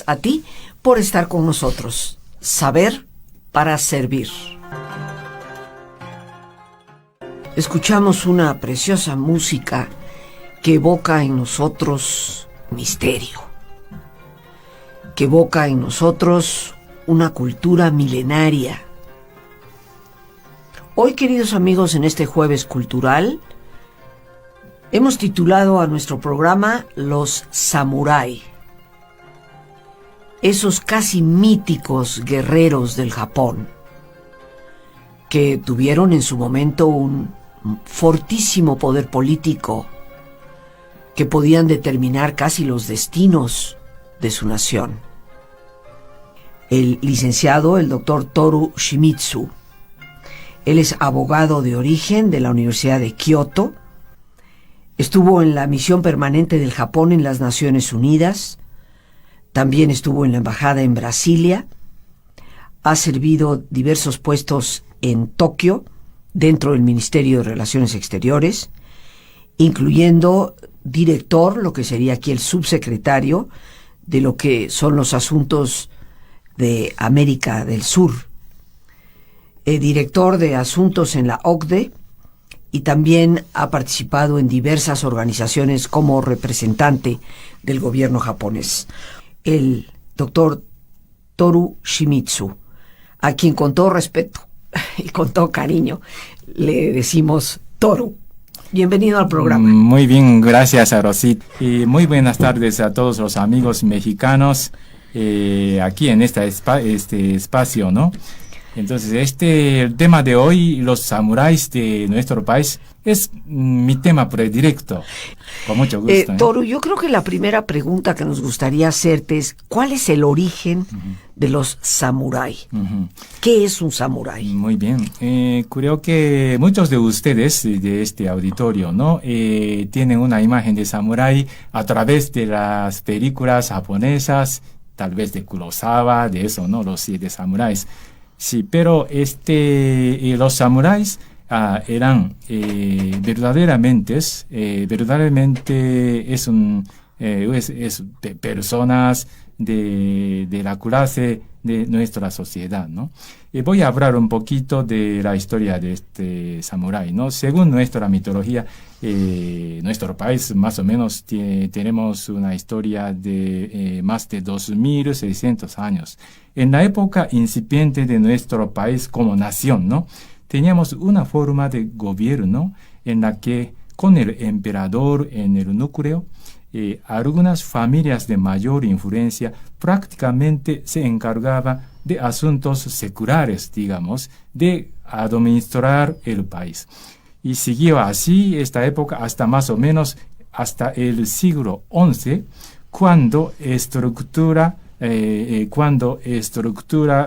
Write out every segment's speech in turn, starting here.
a ti por estar con nosotros. Saber para servir. Escuchamos una preciosa música que evoca en nosotros misterio, que evoca en nosotros una cultura milenaria. Hoy, queridos amigos, en este jueves cultural, hemos titulado a nuestro programa Los Samurái, esos casi míticos guerreros del Japón, que tuvieron en su momento un fortísimo poder político, que podían determinar casi los destinos de su nación. El licenciado, el doctor Toru Shimizu, él es abogado de origen de la Universidad de Kioto, estuvo en la misión permanente del Japón en las Naciones Unidas, también estuvo en la embajada en Brasilia, ha servido diversos puestos en Tokio, dentro del Ministerio de Relaciones Exteriores, incluyendo director, lo que sería aquí el subsecretario, de lo que son los asuntos de América del Sur, director de asuntos en la OCDE, y también ha participado en diversas organizaciones como representante del gobierno japonés. El doctor Toru Shimizu, a quien con todo respeto y con todo cariño le decimos Toru. Bienvenido al programa. Muy bien, gracias a Rosit. Y muy buenas tardes a todos los amigos mexicanos aquí en este espacio, ¿no? Entonces, el tema de hoy, los samuráis de nuestro país, es mi tema predilecto. Con mucho gusto. Toru, yo creo que la primera pregunta que nos gustaría hacerte es, ¿cuál es el origen de los samurái? ¿Qué es un samurái? Muy bien. Creo que muchos de ustedes de este auditorio, ¿no? Tienen una imagen de samurái a través de las películas japonesas, tal vez de Kurosawa, de eso, ¿no? Los 7 samuráis. Sí, pero los samuráis eran verdaderamente es personas de la clase de nuestra sociedad, ¿no? Y voy a hablar un poquito de la historia de este samurái, ¿no? Según nuestra mitología, nuestro país más o menos tenemos una historia de más de 2.600 años. En la época incipiente de nuestro país como nación, ¿no? Teníamos una forma de gobierno en la que con el emperador en el núcleo, algunas familias de mayor influencia prácticamente se encargaban de asuntos seculares, digamos, de administrar el país. Y siguió así esta época hasta más o menos hasta el siglo XI, cuando estructura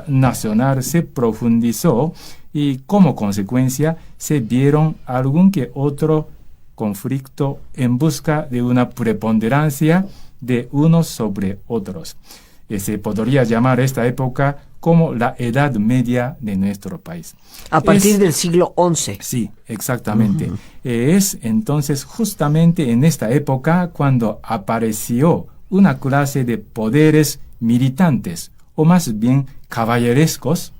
nacional se profundizó y como consecuencia se vieron algún que otro conflicto en busca de una preponderancia de unos sobre otros. Se podría llamar esta época como la Edad Media de nuestro país. A partir del siglo XI. Sí, exactamente. Es entonces justamente en esta época cuando apareció una clase de poderes militantes, o más bien caballerescos,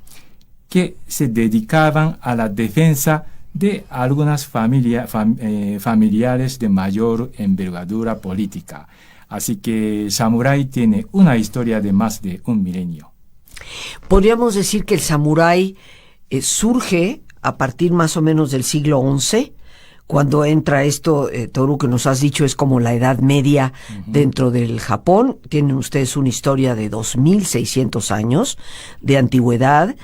que se dedicaban a la defensa de algunas familiares de mayor envergadura política. Así que samurái tiene una historia de más de un milenio. Podríamos decir que el samurái surge a partir más o menos del siglo XI, cuando entra esto, Toru, que nos has dicho, es como la Edad Media dentro del Japón. Tienen ustedes una historia de 2.600 años de antigüedad,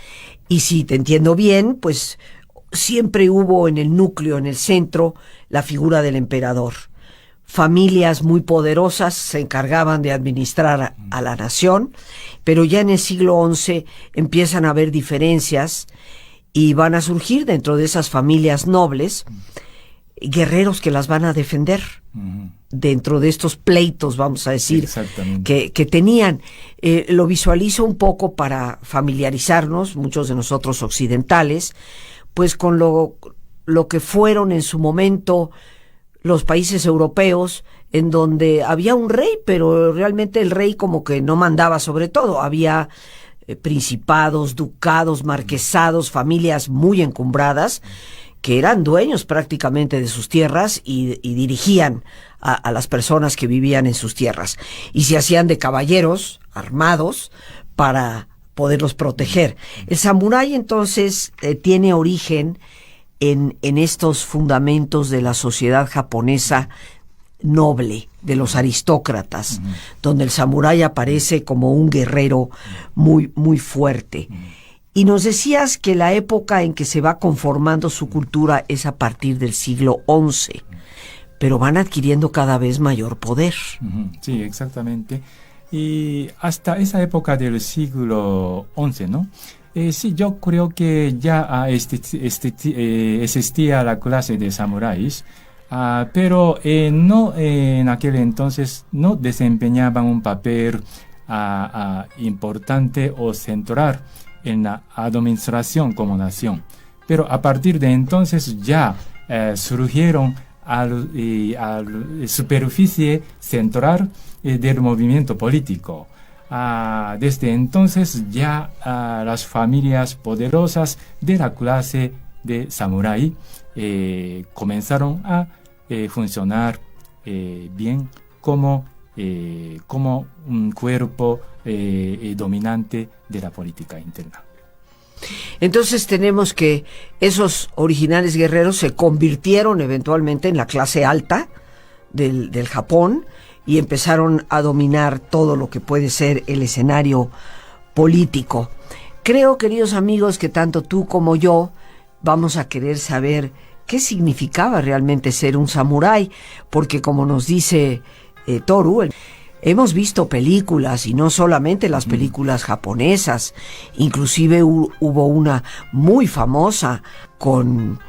y si te entiendo bien, pues siempre hubo en el núcleo, en el centro, la figura del emperador. Familias muy poderosas se encargaban de administrar a la nación, pero ya en el siglo XI empiezan a haber diferencias y van a surgir dentro de esas familias nobles guerreros que las van a defender dentro de estos pleitos, vamos a decir, que tenían. Lo visualizo un poco para familiarizarnos, muchos de nosotros occidentales, pues con lo que fueron en su momento los países europeos en donde había un rey, pero realmente el rey como que no mandaba sobre todo. Había principados, ducados, marquesados, familias muy encumbradas, que eran dueños prácticamente de sus tierras y dirigían a las personas que vivían en sus tierras. Y se hacían de caballeros armados para poderlos proteger. El samurái entonces tiene origen en estos fundamentos de la sociedad japonesa noble, de los aristócratas, donde el samurái aparece como un guerrero muy, muy fuerte. Y nos decías que la época en que se va conformando su cultura es a partir del siglo XI, pero van adquiriendo cada vez mayor poder. Sí, exactamente. Y hasta esa época del siglo XI, ¿no? Sí, yo creo que ya existía la clase de samuráis, pero no en aquel entonces no desempeñaban un papel importante o central en la administración como nación. Pero a partir de entonces ya surgieron a la superficie central del movimiento político. Desde entonces ya las familias poderosas de la clase de samurái comenzaron a funcionar bien como un cuerpo dominante de la política interna. Entonces tenemos que esos originales guerreros se convirtieron eventualmente en la clase alta del Japón y empezaron a dominar todo lo que puede ser el escenario político. Creo, queridos amigos, que tanto tú como yo vamos a querer saber qué significaba realmente ser un samurái, porque como nos dice Toru, hemos visto películas, y no solamente las películas japonesas, inclusive hubo una muy famosa con,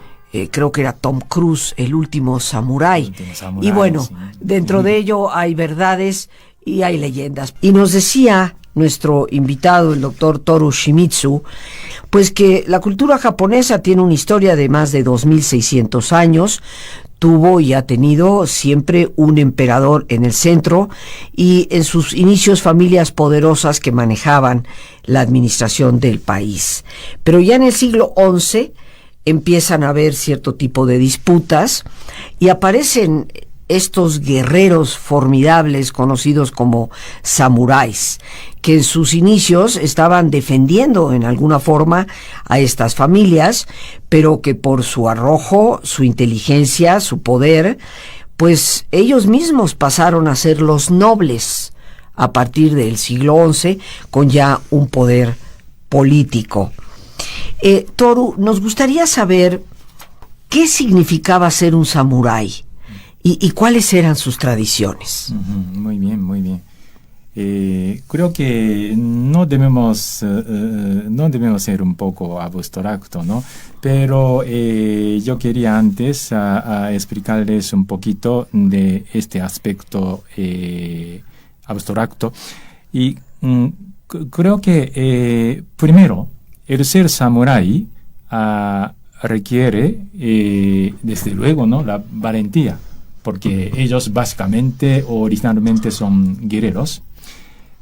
creo que era Tom Cruise, El último samurái. Y bueno, sí, dentro de ello hay verdades y hay leyendas. Y nos decía nuestro invitado, el doctor Toru Shimizu, pues que la cultura japonesa tiene una historia de más de 2600 años, tuvo y ha tenido siempre un emperador en el centro y en sus inicios familias poderosas que manejaban la administración del país. Pero ya en el siglo XI empiezan a haber cierto tipo de disputas y aparecen estos guerreros formidables conocidos como samuráis, que en sus inicios estaban defendiendo en alguna forma a estas familias, pero que por su arrojo, su inteligencia, su poder, pues ellos mismos pasaron a ser los nobles a partir del siglo XI, con ya un poder político. Toru, nos gustaría saber qué significaba ser un samurái. ¿Y cuáles eran sus tradiciones? Muy bien, muy bien. Creo que no debemos ser un poco abstracto, ¿no? Pero yo quería antes explicarles un poquito de este aspecto abstracto. Y creo que primero, el ser samurái requiere, desde luego, ¿no?, la valentía, porque ellos básicamente o originalmente son guerreros.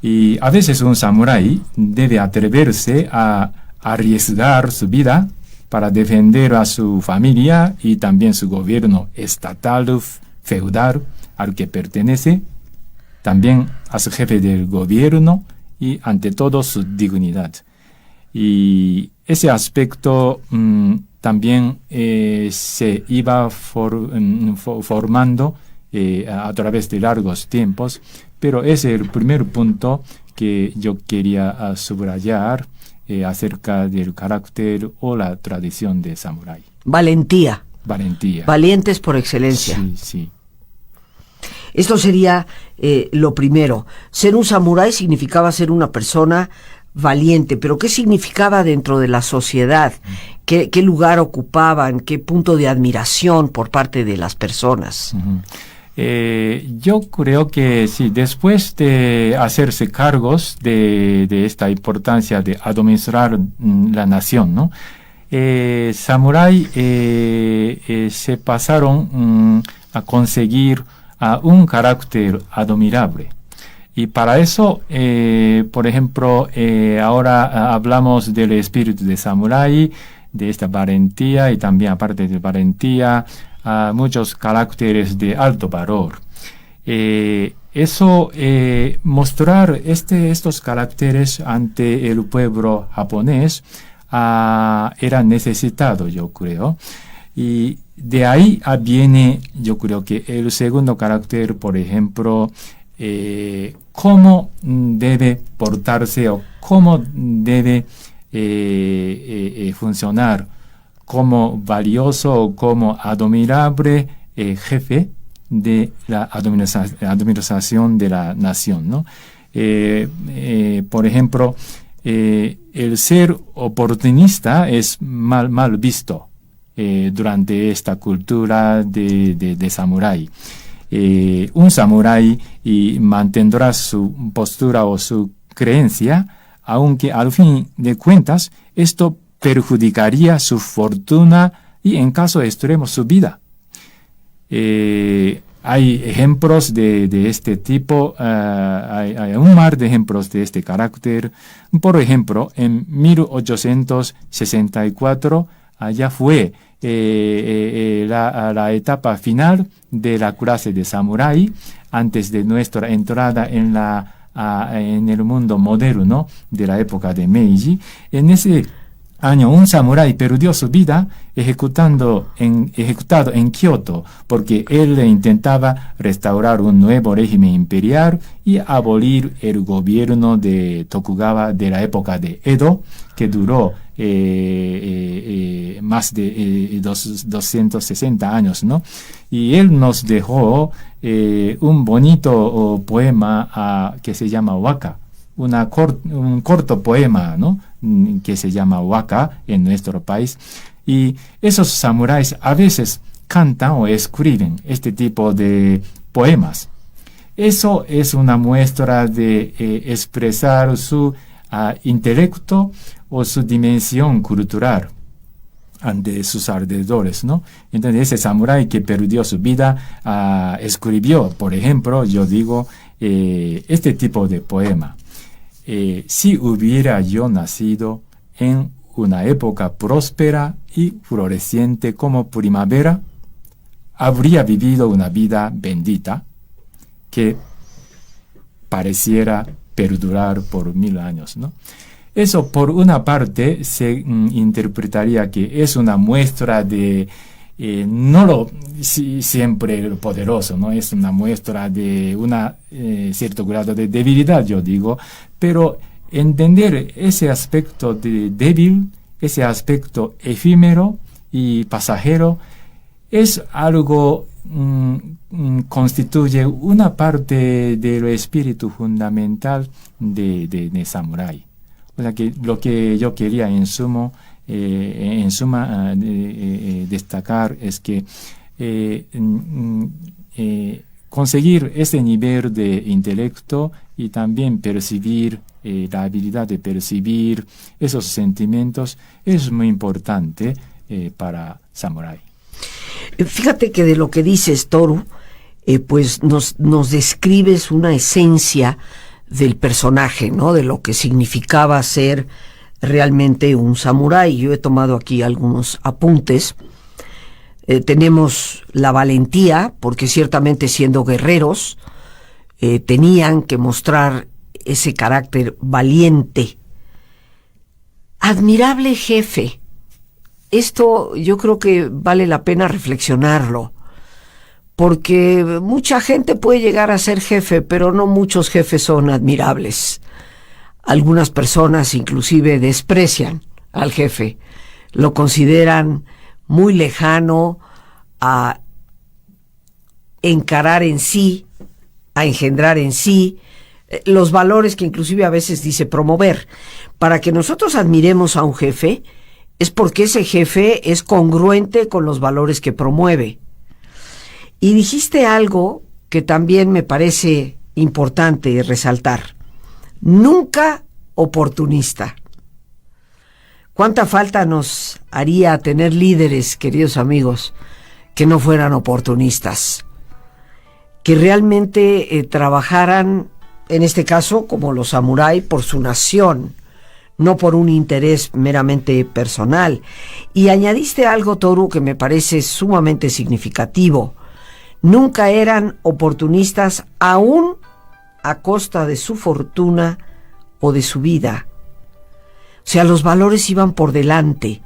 Y a veces un samurái debe atreverse a arriesgar su vida para defender a su familia y también su gobierno estatal, feudal, al que pertenece, también a su jefe del gobierno y ante todo su dignidad. Y ese aspecto también se iba formando a través de largos tiempos, pero ese es el primer punto que yo quería subrayar acerca del carácter o la tradición de samurái. Valentía. Valentía. Valientes por excelencia. Sí, sí. Esto sería lo primero. Ser un samurái significaba ser una persona valiente, pero ¿qué significaba dentro de la sociedad? ¿Qué lugar ocupaban? ¿Qué punto de admiración por parte de las personas? Yo creo que sí, después de hacerse cargos de esta importancia de administrar la nación, ¿no? Samurái se pasaron a conseguir a un carácter admirable. Y para eso, por ejemplo, ahora hablamos del espíritu de samurái, de esta valentía, y también aparte de valentía, muchos caracteres de alto valor. Mostrar estos caracteres ante el pueblo japonés era necesitado, yo creo. Y de ahí viene, yo creo que el segundo carácter, por ejemplo, cómo debe portarse o cómo debe funcionar como valioso o como admirable jefe de la administración de la nación, ¿no? Por ejemplo, el ser oportunista es mal visto durante esta cultura de samurái. Un samurái mantendrá su postura o su creencia, aunque al fin de cuentas esto perjudicaría su fortuna y en caso extremo su vida. Hay ejemplos de este tipo, hay un mar de ejemplos de este carácter. Por ejemplo, en 1864 ya fue la etapa final de la clase de samurái antes de nuestra entrada en el mundo moderno de la época de Meiji. En ese año un samurái perdió su vida ejecutado en Kioto porque él intentaba restaurar un nuevo régimen imperial y abolir el gobierno de Tokugawa de la época de Edo, que duró más de 260 años, ¿no? Y él nos dejó un bonito poema que se llama Waka, un corto poema, ¿no? Que se llama Waka en nuestro país. Y esos samuráis a veces cantan o escriben este tipo de poemas. Eso es una muestra de expresar su intelecto o su dimensión cultural ante sus alrededores, ¿no? Entonces ese samurái que perdió su vida escribió, por ejemplo, yo digo, este tipo de poema. Si hubiera yo nacido en una época próspera y floreciente como primavera, habría vivido una vida bendita que pareciera perdurar por 1000 años, ¿no? Eso, por una parte, se interpretaría que es una muestra de siempre lo poderoso, ¿no? Es una muestra de cierto grado de debilidad, yo digo, pero entender ese aspecto de débil, ese aspecto efímero y pasajero, es algo constituye una parte del espíritu fundamental de samurái. O sea que lo que yo quería en suma destacar es que conseguir ese nivel de intelecto y también percibir la habilidad de percibir esos sentimientos es muy importante para samurái. Fíjate que de lo que dices, Toru, pues nos describes una esencia del personaje, ¿no? De lo que significaba ser realmente un samurái. Yo he tomado aquí algunos apuntes. Tenemos la valentía, porque ciertamente siendo guerreros, tenían que mostrar ese carácter valiente. Admirable jefe. Esto yo creo que vale la pena reflexionarlo, porque mucha gente puede llegar a ser jefe, pero no muchos jefes son admirables. Algunas personas inclusive desprecian al jefe, lo consideran muy lejano a encarar en sí, a engendrar en sí los valores que inclusive a veces dice promover. Para que nosotros admiremos a un jefe, es porque ese jefe es congruente con los valores que promueve. Y dijiste algo que también me parece importante resaltar. Nunca oportunista. ¿Cuánta falta nos haría tener líderes, queridos amigos, que no fueran oportunistas? que realmente trabajaran, en este caso, como los samuráis, por su nación, no por un interés meramente personal. Y añadiste algo, Toru, que me parece sumamente significativo. Nunca eran oportunistas, aún a costa de su fortuna o de su vida. O sea, los valores iban por delante.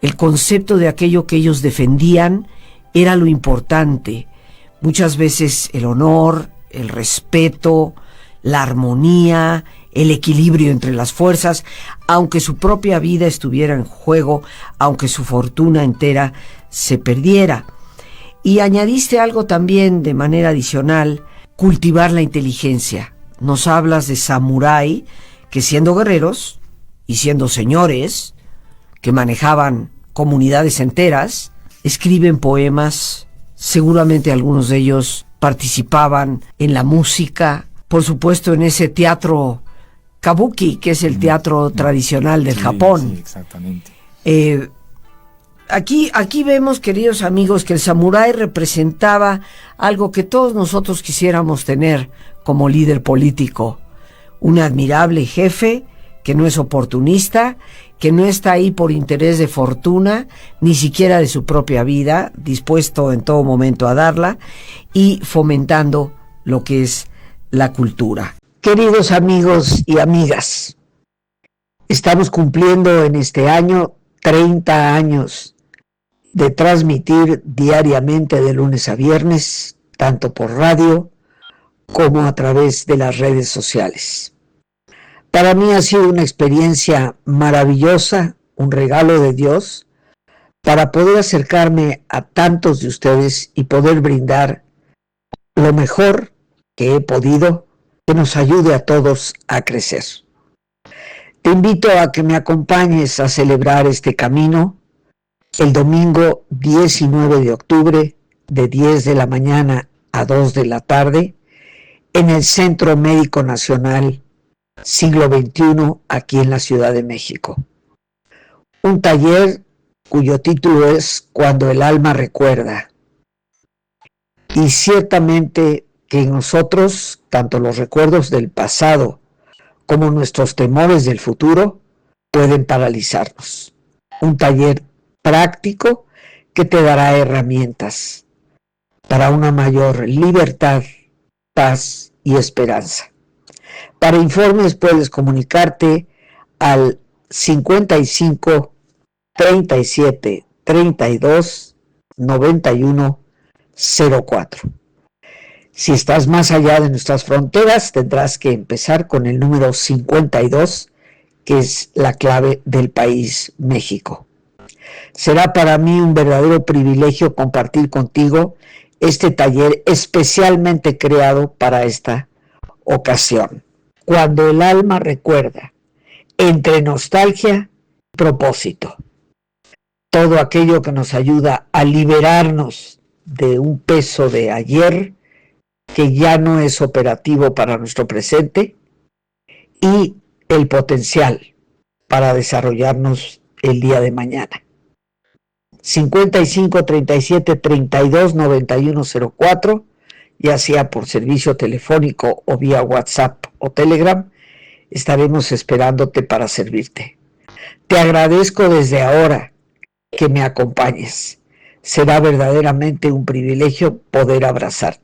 El concepto de aquello que ellos defendían era lo importante. Muchas veces el honor, el respeto, la armonía, el equilibrio entre las fuerzas, aunque su propia vida estuviera en juego, aunque su fortuna entera se perdiera. Y añadiste algo también de manera adicional, cultivar la inteligencia. Nos hablas de samurái que, siendo guerreros y siendo señores que manejaban comunidades enteras, escriben poemas. Seguramente algunos de ellos participaban en la música, por supuesto en ese teatro kabuki, que es el teatro tradicional del Japón. Sí, exactamente. Aquí vemos, queridos amigos, que el samurái representaba algo que todos nosotros quisiéramos tener como líder político. Un admirable jefe que no es oportunista, que no está ahí por interés de fortuna, ni siquiera de su propia vida, dispuesto en todo momento a darla, y fomentando lo que es la cultura. Queridos amigos y amigas, estamos cumpliendo en este año 30 años de transmitir diariamente de lunes a viernes, tanto por radio como a través de las redes sociales. Para mí ha sido una experiencia maravillosa, un regalo de Dios, para poder acercarme a tantos de ustedes y poder brindar lo mejor que he podido, que nos ayude a todos a crecer. Te invito a que me acompañes a celebrar este camino el domingo 19 de octubre de 10 de la mañana a 2 de la tarde en el Centro Médico Nacional Siglo XXI aquí en la Ciudad de México. Un taller cuyo título es Cuando el alma recuerda. Y ciertamente que en nosotros, tanto los recuerdos del pasado como nuestros temores del futuro pueden paralizarnos. Un taller práctico que te dará herramientas para una mayor libertad, paz y esperanza. Para informes puedes comunicarte al 55 37 32 91 04. Si estás más allá de nuestras fronteras, tendrás que empezar con el número 52, que es la clave del país México. Será para mí un verdadero privilegio compartir contigo este taller especialmente creado para esta ocasión. Cuando el alma recuerda, entre nostalgia y propósito. Todo aquello que nos ayuda a liberarnos de un peso de ayer que ya no es operativo para nuestro presente y el potencial para desarrollarnos el día de mañana. 55 37 32 91 04, ya sea por servicio telefónico o vía WhatsApp o Telegram, estaremos esperándote para servirte. Te agradezco desde ahora que me acompañes. Será verdaderamente un privilegio poder abrazarte.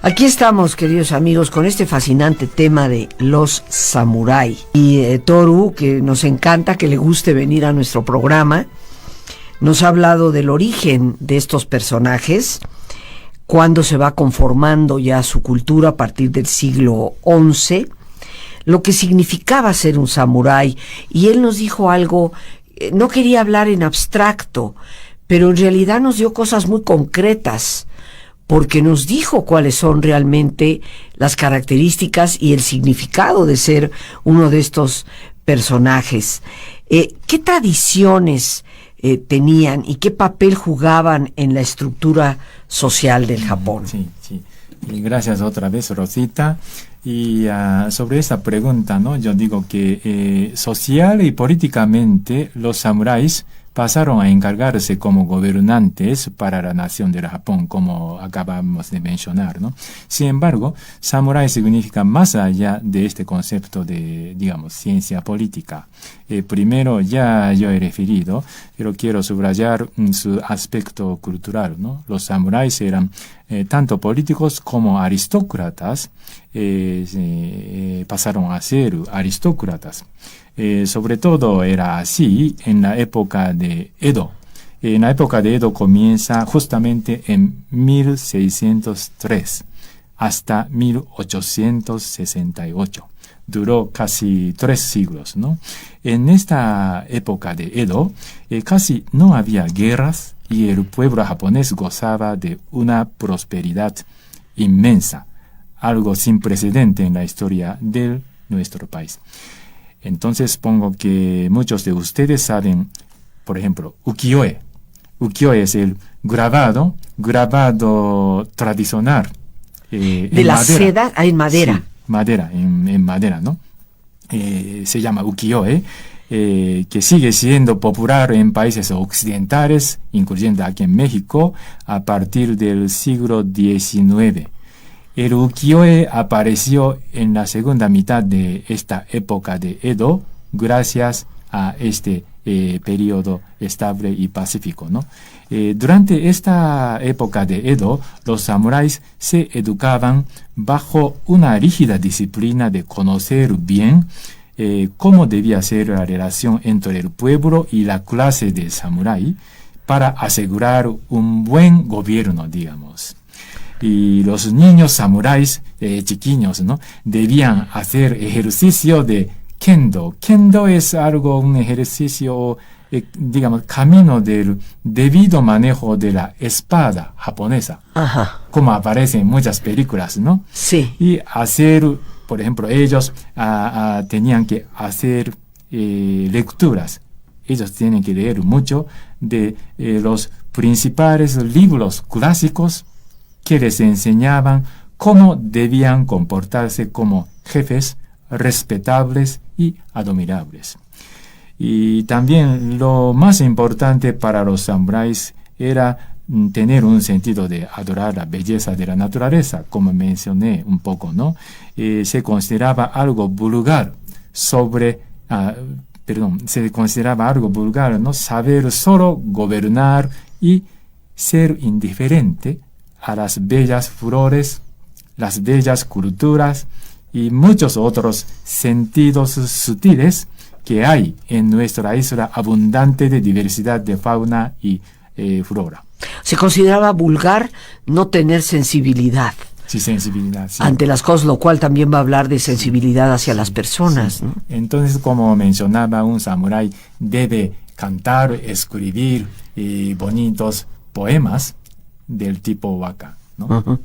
Aquí estamos, queridos amigos, con este fascinante tema de los samurái. Y Toru, que nos encanta, que le guste venir a nuestro programa, nos ha hablado del origen de estos personajes, cuándo se va conformando ya su cultura a partir del siglo XI, lo que significaba ser un samurái. Y él nos dijo algo, no quería hablar en abstracto, pero en realidad nos dio cosas muy concretas, porque nos dijo cuáles son realmente las características y el significado de ser uno de estos personajes. ¿Qué tradiciones tenían y qué papel jugaban en la estructura social del Japón? Sí. Y gracias otra vez, Rosita. Y sobre esa pregunta, ¿no? Yo digo que social y políticamente los samuráis pasaron a encargarse como gobernantes para la nación del Japón, como acabamos de mencionar, ¿no? Sin embargo, samurái significa más allá de este concepto de, digamos, ciencia política. Primero, ya yo he referido, pero quiero subrayar su aspecto cultural, ¿no? Los samuráis eran tanto políticos como aristócratas, pasaron a ser aristócratas. Sobre todo era así en la época de Edo. En la época de Edo comienza justamente en 1603 hasta 1868. Duró casi 3 siglos, ¿no? En esta época de Edo casi no había guerras y el pueblo japonés gozaba de una prosperidad inmensa, algo sin precedente en la historia de nuestro país. Entonces supongo que muchos de ustedes saben, por ejemplo, ukiyo-e. Ukiyo-e es el grabado tradicional. De la madera. Seda en madera. Sí, madera, en madera, ¿no? Se llama ukiyo-e, que sigue siendo popular en países occidentales, incluyendo aquí en México, a partir del siglo XIX. El ukiyo-e apareció en la segunda mitad de esta época de Edo, gracias a este periodo estable y pacífico, ¿no? Durante esta época de Edo, los samuráis se educaban bajo una rígida disciplina de conocer bien cómo debía ser la relación entre el pueblo y la clase de samurái para asegurar un buen gobierno, digamos. Y los niños samuráis chiquiños, ¿no? Debían hacer ejercicio de kendo. Kendo es un ejercicio, digamos, camino del debido manejo de la espada japonesa. Ajá. Como aparece en muchas películas, ¿no? Sí. Y hacer, por ejemplo, ellos tenían que hacer lecturas. Ellos tienen que leer mucho de los principales libros clásicos que les enseñaban cómo debían comportarse como jefes respetables y admirables. Y también lo más importante para los samuráis era tener un sentido de adorar la belleza de la naturaleza, como mencioné un poco, ¿no? Se consideraba algo vulgar ¿no? Saber solo gobernar y ser indiferente a las bellas flores, las bellas culturas y muchos otros sentidos sutiles que hay en nuestra isla abundante de diversidad de fauna y flora. Se consideraba vulgar no tener sensibilidad. Sí, sensibilidad. Sí. Ante las cosas, lo cual también va a hablar de sensibilidad hacia las personas, sí. ¿no? Entonces, como mencionaba, un samurái debe cantar, escribir bonitos poemas del tipo waka, ¿no? Uh-huh.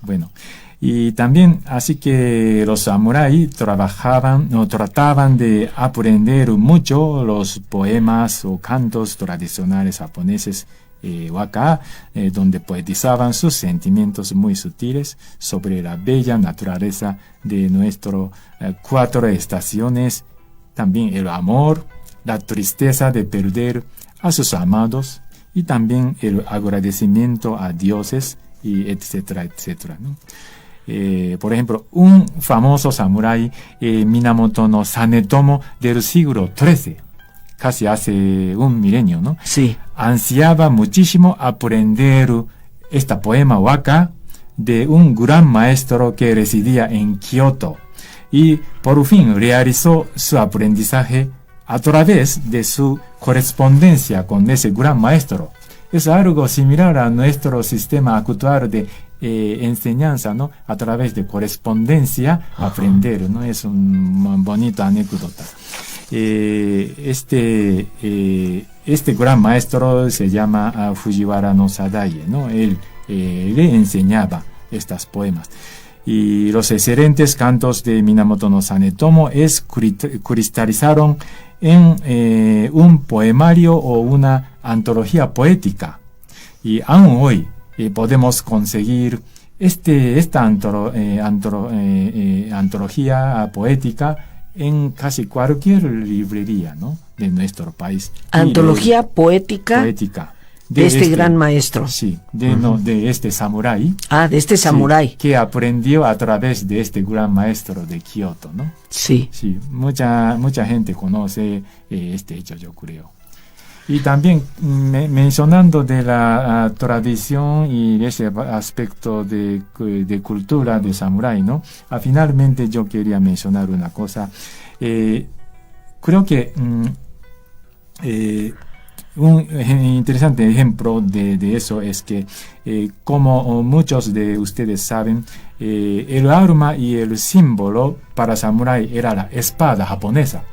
Bueno, y también así que los samuráis trataban de aprender mucho los poemas o cantos tradicionales japoneses waka, donde poetizaban sus sentimientos muy sutiles sobre la bella naturaleza de nuestras 4 estaciones, también el amor, la tristeza de perder a sus amados, y también el agradecimiento a dioses, y etcétera, etcétera, ¿no? Por ejemplo, un famoso samurái, Minamoto no Sanetomo del siglo XIII, casi hace un milenio, ¿no? Sí. Ansiaba muchísimo aprender este poema waka de un gran maestro que residía en Kioto, y por fin realizó su aprendizaje a través de su correspondencia con ese gran maestro. Es algo similar a nuestro sistema actual de enseñanza, ¿no? A través de correspondencia, aprender, ¿no? Es una bonita anécdota. Este gran maestro se llama Fujiwara no Sadaie, ¿no? Él le enseñaba estos poemas. Y los excelentes cantos de Minamoto no Sanetomo cristalizaron en un poemario o una antología poética. Y aún hoy podemos conseguir esta antología poética en casi cualquier librería, ¿no? de nuestro país. Antología poética de este gran maestro. Sí, de este samurái. De este samurái. Sí, que aprendió a través de este gran maestro de Kioto, ¿no? Sí. Sí, mucha gente conoce este hecho, yo creo. Y también mencionando de la tradición y ese aspecto de cultura de samurái, ¿no? Finalmente yo quería mencionar una cosa. Creo que un interesante ejemplo de eso es que, como muchos de ustedes saben, el arma y el símbolo para samurái era la espada japonesa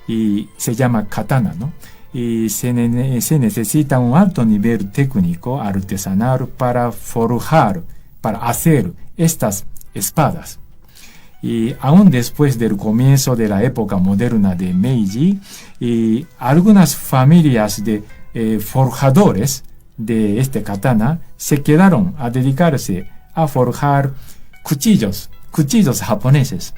y se llama katana, ¿no? Y se necesita un alto nivel técnico artesanal para forjar, para hacer estas espadas. Y aún después del comienzo de la época moderna de Meiji, y algunas familias de forjadores de este katana se quedaron a dedicarse a forjar cuchillos japoneses.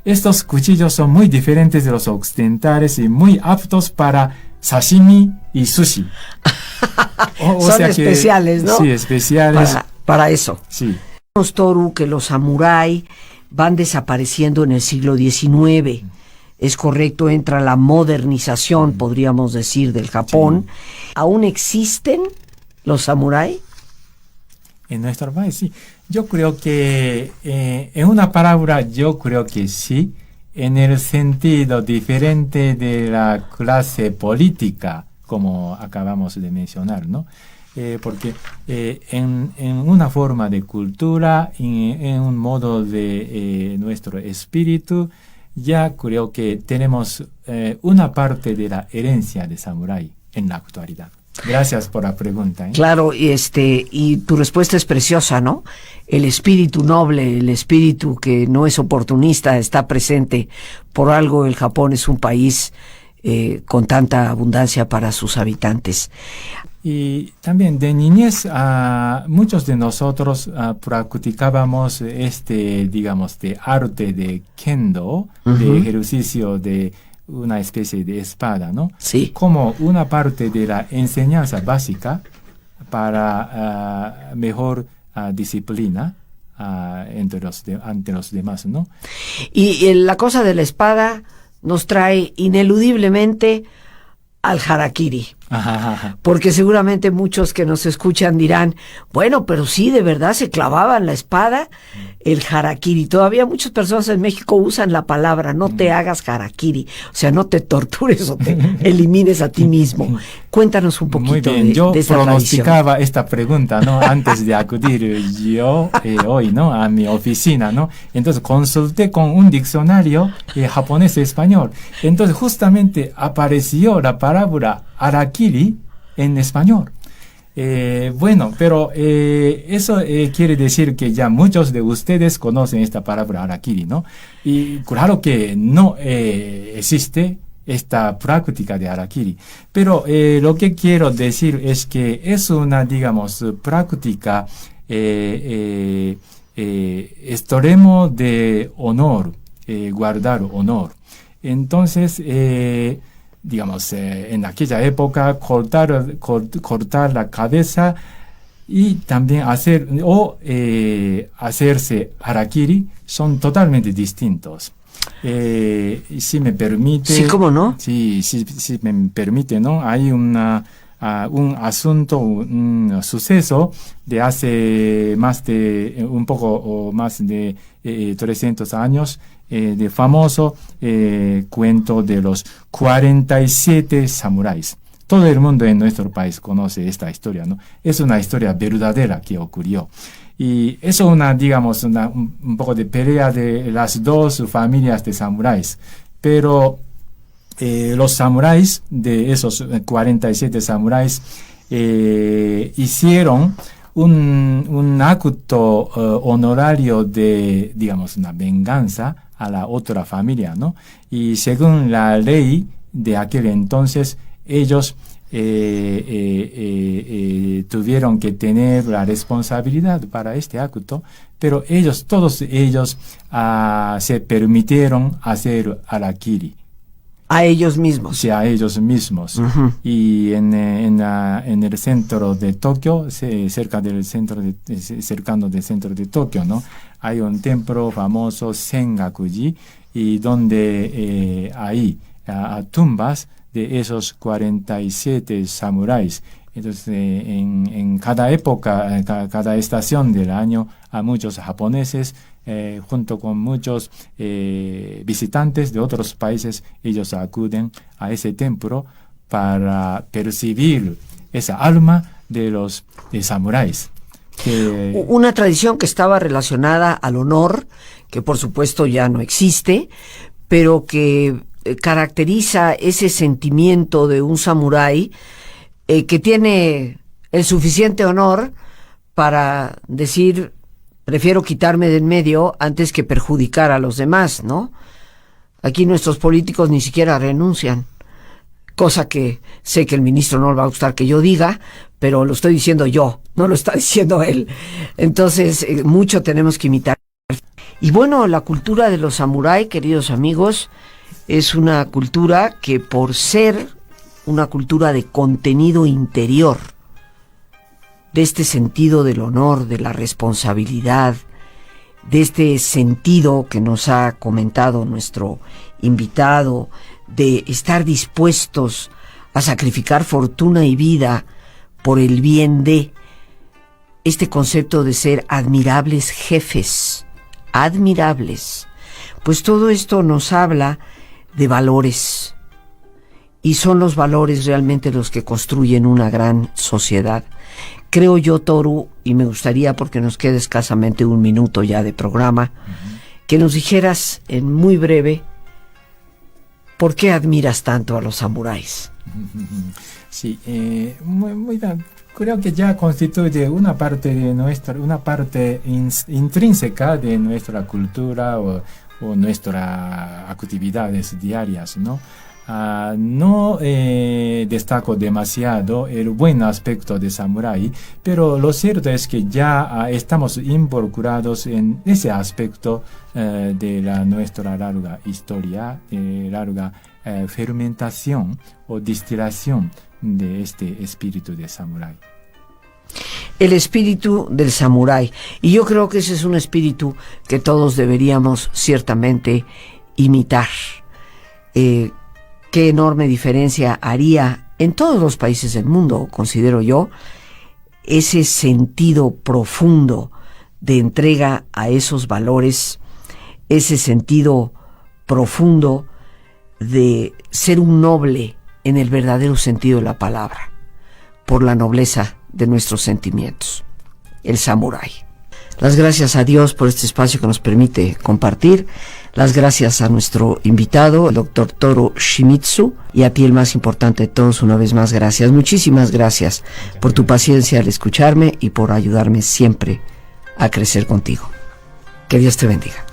Estos cuchillos son muy diferentes de los occidentales y muy aptos para sashimi y sushi. Son sea especiales, ¿no? Sí, especiales. Para eso. Sí. Toru, que los samurái van desapareciendo en el siglo XIX. Es correcto, entra la modernización, podríamos decir, del Japón. Sí. ¿Aún existen los samurái? En nuestro país, sí. Yo creo que, en una palabra, yo creo que sí, en el sentido diferente de la clase política, como acabamos de mencionar, ¿no? Porque en una forma de cultura, en un modo de nuestro espíritu, ya creo que tenemos una parte de la herencia de samurái en la actualidad. Gracias por la pregunta. Claro, y tu respuesta es preciosa, ¿no? El espíritu noble, el espíritu que no es oportunista, está presente. Por algo el Japón es un país con tanta abundancia para sus habitantes. Y también de niñez, muchos de nosotros practicábamos digamos, de arte de kendo, de ejercicio de una especie de espada, ¿no? Sí. Como una parte de la enseñanza básica para mejor disciplina ante los demás, ¿no? Y la cosa de la espada nos trae ineludiblemente al harakiri. Porque seguramente muchos que nos escuchan dirán, bueno, pero sí, de verdad se clavaban la espada, el harakiri. Todavía muchas personas en México usan la palabra, no te hagas harakiri, o sea, no te tortures o te elimines a ti mismo. Cuéntanos un poquito. Muy bien, yo pronosticaba esta pregunta, ¿no? Antes de acudir yo hoy, ¿no? A mi oficina, ¿no? Entonces consulté con un diccionario japonés-español. Entonces justamente apareció la palabra harakiri en español. Bueno, pero eso quiere decir que ya muchos de ustedes conocen esta palabra harakiri, ¿no? Y claro que no existe esta práctica de harakiri, pero lo que quiero decir es que es una, digamos, práctica extremo de honor, guardar honor. Entonces, digamos, en aquella época, cortar la cabeza y también hacerse harakiri son totalmente distintos. Si me permite... Sí, ¿cómo no? Sí, me permite, ¿no? Hay un asunto, un suceso de hace un poco más de 300 años, de famoso cuento de los 47 samuráis. Todo el mundo en nuestro país conoce esta historia, ¿no? Es una historia verdadera que ocurrió. Y eso es digamos, un poco de pelea de las dos familias de samuráis. Pero los samuráis, de esos 47 samuráis, hicieron un acto honorario de, digamos, una venganza a la otra familia, ¿no? Y según la ley de aquel entonces, ellos tuvieron que tener la responsabilidad para este acto, pero todos ellos se permitieron hacer harakiri. A ellos mismos. Sí, a ellos mismos. Y en el centro de Tokio, cercano del centro de Tokio, ¿no? Hay un templo famoso, Sengakuji, y donde hay tumbas de esos 47 samuráis. Entonces, en cada época, cada estación del año, a muchos japoneses, junto con muchos visitantes de otros países, ellos acuden a ese templo para percibir esa alma de los samuráis. Una tradición que estaba relacionada al honor, que por supuesto ya no existe, pero que caracteriza ese sentimiento de un samurái que tiene el suficiente honor para decir: prefiero quitarme de en medio antes que perjudicar a los demás, ¿no? Aquí nuestros políticos ni siquiera renuncian, cosa que sé que el ministro no le va a gustar que yo diga, pero lo estoy diciendo yo, no lo está diciendo él. Entonces, mucho tenemos que imitar. Y bueno, la cultura de los samurái, queridos amigos, es una cultura que, por ser una cultura de contenido interior, de este sentido del honor, de la responsabilidad, de este sentido que nos ha comentado nuestro invitado, de estar dispuestos a sacrificar fortuna y vida por el bien de, este concepto de ser admirables jefes, admirables, pues todo esto nos habla de valores, y son los valores realmente los que construyen una gran sociedad. Creo yo, Toru, y me gustaría, porque nos queda escasamente un minuto ya de programa, que nos dijeras en muy breve, ¿por qué admiras tanto a los samuráis? Sí, muy bien. Creo que ya constituye una parte de una parte intrínseca de nuestra cultura o nuestras actividades diarias, ¿no? No destaco demasiado el buen aspecto de samurái, pero lo cierto es que ya estamos involucrados en ese aspecto de nuestra larga historia, larga fermentación o destilación de este espíritu de samurái. El espíritu del samurái. Y yo creo que ese es un espíritu que todos deberíamos ciertamente imitar. Qué enorme diferencia haría en todos los países del mundo, considero yo, ese sentido profundo de entrega a esos valores, ese sentido profundo de ser un noble en el verdadero sentido de la palabra, por la nobleza de nuestros sentimientos, el samurái. Las gracias a Dios por este espacio que nos permite compartir. Las gracias a nuestro invitado, el doctor Toru Shimizu, y a ti, el más importante de todos, una vez más, gracias. Muchísimas gracias por tu paciencia al escucharme y por ayudarme siempre a crecer contigo. Que Dios te bendiga.